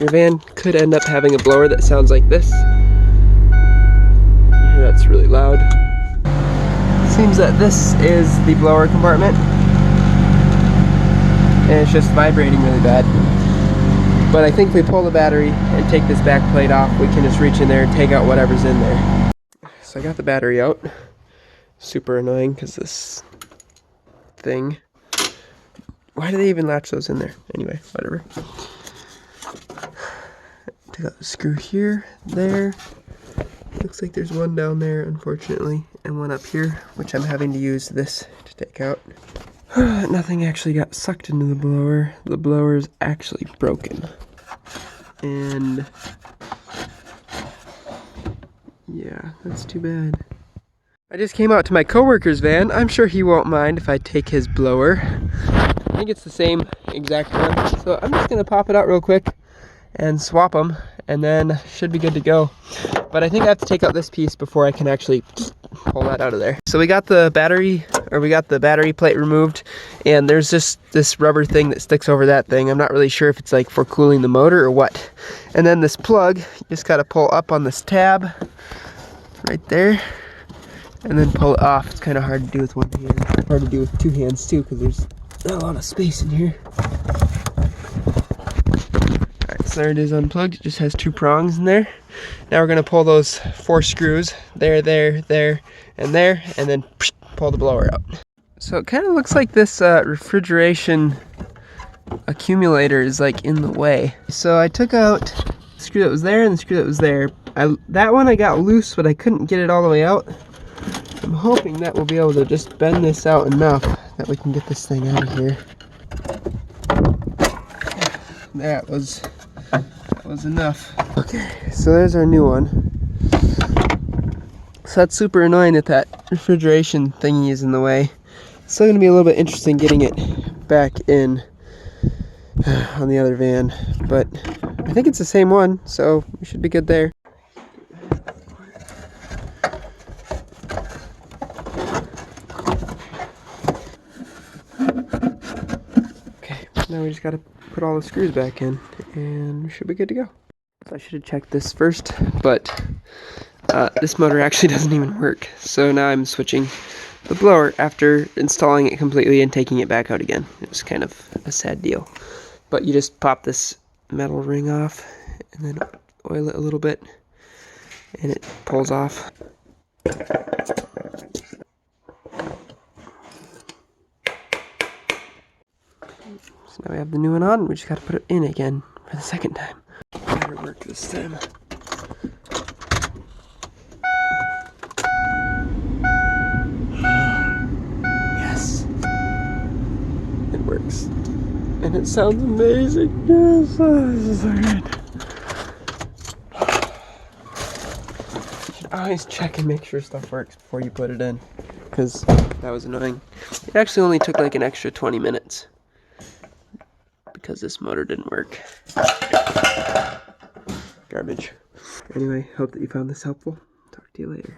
Your van could end up having a blower that sounds like this. That's really loud. Seems that this is the blower compartment, and it's just vibrating really bad. But I think if we pull the battery and take this back plate off, we can just reach in there and take out whatever's in there. So I got the battery out. Super annoying because this thing, why do they even latch those in there? Anyway, whatever. Take out the screw here, there. Looks like there's one down there, unfortunately, and one up here, which I'm having to use this to take out. Nothing actually got sucked into the blower. The blower is actually broken. And yeah, that's too bad. I just came out to my coworker's van. I'm sure he won't mind if I take his blower. I think it's the same exact one. So I'm just gonna pop it out real quick and swap them, and then should be good to go. But I think I have to take out this piece before I can actually pull that out of there. So we got the battery plate removed, and there's just this rubber thing that sticks over that thing. I'm not really sure if it's like for cooling the motor or what. And then this plug, you just gotta pull up on this tab right there, and then pull it off. It's kind of hard to do with one hand. Hard to do with two hands too, because there's not a lot of space in here. Alright, so there it is unplugged. It just has two prongs in there. Now we're gonna pull those 4 screws, there, and then pull the blower out. So it kind of looks like this refrigeration accumulator is like in the way. So I took out the screw that was there and the screw that was there. That one I got loose, but I couldn't get it all the way out. I'm hoping that we'll be able to just bend this out enough that we can get this thing out of here. That was enough. Okay, so there's our new one. So that's super annoying that refrigeration thingy is in the way. It's still going to be a little bit interesting getting it back in on the other van, but I think it's the same one, so we should be good there. Okay, now we just got to put all the screws back in, and we should be good to go. So I should have checked this first, but this motor actually doesn't even work. So now I'm switching the blower after installing it completely and taking it back out again. It was kind of a sad deal. But you just pop this metal ring off and then oil it a little bit, and it pulls off. So now we have the new one on. We just got to put it in again for the second time. Better work this time. Yes, it works, and it sounds amazing. Yes, this is so good. You should always check and make sure stuff works before you put it in, because that was annoying. It actually only took like an extra 20 minutes because this motor didn't work. Garbage. Anyway, hope that you found this helpful. Talk to you later.